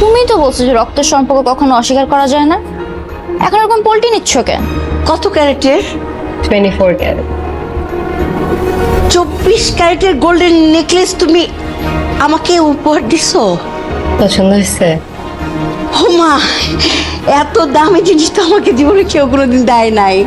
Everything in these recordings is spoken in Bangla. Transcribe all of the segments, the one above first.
তুমি তো বলছো যে রক্তের সম্পর্ক কখনো অস্বীকার করা যায় না, এখন এরকম পল্টি নিচ্ছ কেন? কত ক্যারেটের? 24 ক্যারেট। 24 ক্যারেটের গোল্ডেন নেকলেস তুমি আমাকে উপহার দিছো? পছন্দ হয়েছে? ও মা, এত দামি জিনিস তো আমাকে জীবনে কেউ কোনোদিন দেয় নাই।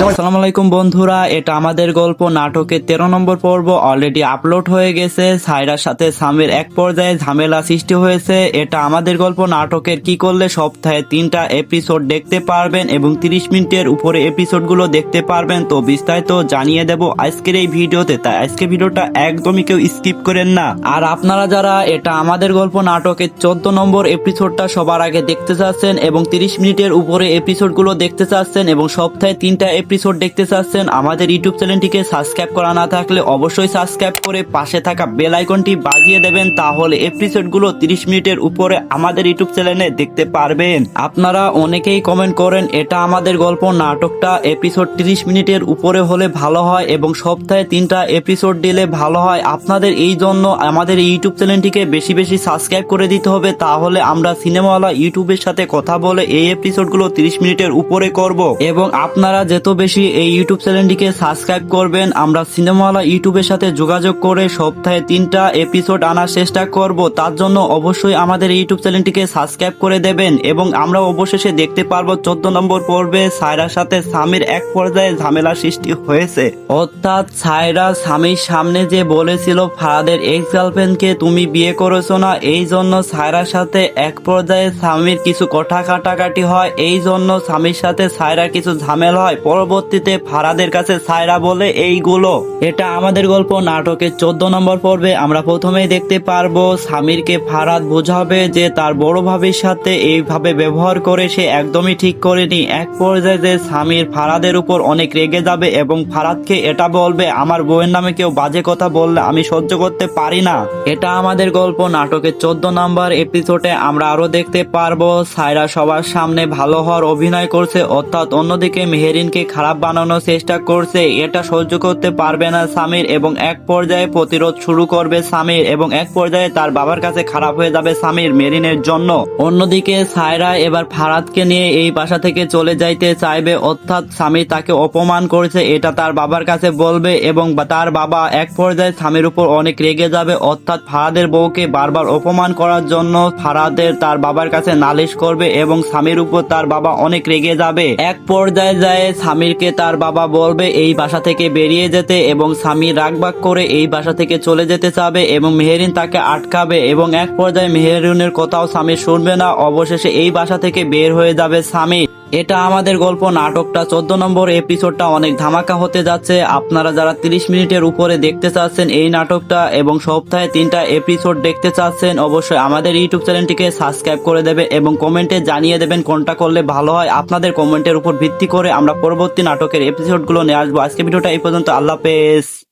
আসসালামু আলাইকুম বন্ধুরা, এটা আমাদের গল্প নাটকের 13 নম্বর পর্ব অলরেডি আপলোড হয়ে গেছে। সায়রার সাথে সামির এক পর্যায়ে ঝামেলা সৃষ্টি হয়েছে। এটা আমাদের গল্প নাটকের কি করলে সপ্তাহে 3টা এপিসোড দেখতে পারবেন এবং 30 মিনিটের উপরে এপিসোডগুলো দেখতে পারবেন। তো বিস্তারিত জানিয়ে দেব আজকের এই ভিডিওতে, তাই আজকে ভিডিওটা একদমই কেউ স্কিপ করেন না। আর আপনারা যারা এটা আমাদের গল্প নাটকের 14 নম্বর এপিসোডটা সবার আগে দেখতে চাচ্ছেন এবং 30 মিনিটের উপরে এপিসোডগুলো দেখতে চাচ্ছেন এবং সপ্তাহে 3টা এপিসোড দেখতে চাচ্ছেন, আমাদের ইউটিউব চ্যানেলটিকে সাবস্ক্রাইব করা না থাকলে অবশ্যই সাবস্ক্রাইব করে পাশে থাকা বেল আইকনটি বাজিয়ে দেবেন, তাহলে এপিসোডগুলো 30 মিনিটের উপরে আমাদের ইউটিউব চ্যানেলে দেখতে পারবেন। আপনারা অনেকেই কমেন্ট করেন এটা আমাদের গল্প নাটকটা এপিসোড 30 মিনিটের উপরে হলে ভালো হয় এবং সপ্তাহে 3টা এপিসোড দিলে ভালো হয়। আপনাদের এই জন্য আমাদের ইউটিউব চ্যানেলটিকে বেশি বেশি সাবস্ক্রাইব করে দিতে হবে, তাহলে আমরা সিনেমাওয়ালা ইউটিউবের সাথে কথা বলে এই এপিসোডগুলো 30 মিনিটের উপরে করব। এবং আপনারা যত বেশি এই ইউটিউব চ্যানেলটিকে সাবস্ক্রাইব করবেন, আমরা সিনেমাওয়ালা ইউটিউবের সাথে যোগাযোগ করে সপ্তাহে 3টা এপিসোড আনার চেষ্টা করব। তার জন্য অবশ্যই আমাদের ইউটিউব চ্যানেলটিকে সাবস্ক্রাইব করে দেবেন এবং আমরা অবশেষে দেখতে পারবো 14 নম্বর পর্বে সায়রার সাথে সামির এক পর্যায়ে ঝামেলা সৃষ্টি হয়েছে। অর্থাৎ সায়রা স্বামীর সামনে যে বলেছিল ফারাদের এক্স গার্লফ্রেন্ডকে তুমি বিয়ে করেছো না, এই জন্য সায়রার সাথে এক পর্যায়ে স্বামীর কিছু কথা কাটাকাটি হয়। এই জন্য স্বামীর সাথে সায়রা কিছু ঝামেলা হয়। পরবর্তীতে ফারাদের কাছে সায়রা বলে এইগুলো। এটা আমাদের গল্প নাটকের 14 নম্বর পর্বে আমরা প্রথমেই দেখতে পারবো সামিরকে ফারাদ বোঝাবে যে তার বড় ভাবির সাথে এইভাবে ব্যবহার করে সে একদমই ঠিক করেনি। এক পর্যায়ে যে সামির ফারাদের উপর অনেক রেগে যাবে এবং ফারাদকে এটা বলবে আমার বউয়ের নামে কেউ বাজে কথা বললে আমি সহ্য করতে পারি না। এটা আমাদের গল্প নাটকের 14 নম্বর এপিসোডে আমরা আরো দেখতে পারবো সায়রা সবার সামনে ভালো হওয়ার অভিনয় করছে, অর্থাৎ অন্যদিকে মেহেরিনকে খারাপ বানানোর চেষ্টা করছে। এটা সহ্য করতে পারবে না সামির এবং এক পর্যায়ে প্রতিরোধ শুরু করবে সামির এবং এক পর্যায়ে তার বাবার কাছে খারাপ হয়ে যাবে সামির মেরিনের জন্য। অন্যদিকে সায়রা এবার ফারাদকে নিয়ে এই বাসা থেকে চলে যাইতে চাইবে, অর্থাৎ স্বামী তাকে অপমান করেছে এটা তার বাবার কাছে বলবে এবং তার বাবা এক পর্যায়ে স্বামীর উপর অনেক রেগে যাবে, অর্থাৎ ফারাদের বউকে বারবার অপমান করার জন্য ফারাদের তার বাবার কাছে নালিশ করবে এবং স্বামীর উপর তার বাবা অনেক রেগে যাবে। এক পর্যায়ে যায় স্বামীরকে তার বাবা বলবে এই বাসা থেকে বেরিয়ে যেতে এবং স্বামী রাগবাগ করে এই বাসা থেকে চলে যেতে চাবে এবং মেহেরিন তাকে আটকাবে এবং এক পর্যায়ে মেহেরিনের কথাও স্বামী শুনবে না। অবশেষে এই বাসা থেকে বের হয়ে যাবে স্বামী। এটা আমাদের গল্প নাটকটা 14 নম্বর এপিসোডটা অনেক ধামাকা হতে যাচ্ছে। আপনারা যারা 30 মিনিটের উপরে দেখতে চাচ্ছেন এই নাটকটা এবং সপ্তাহে 3টা এপিসোড দেখতে চাচ্ছেন, অবশ্যই আমাদের ইউটিউব চ্যানেলটিকে সাবস্ক্রাইব করে দেবে এবং কমেন্টে জানিয়ে দেবেন কোনটা করলে ভালো হয়। আপনাদের কমেন্টের উপর ভিত্তি করে আমরা পরবর্তী নাটকের এপিসোডগুলো নিয়ে আসবো। আজকে ভিডিওটা এই পর্যন্ত, আল্লাহ হাফেজ।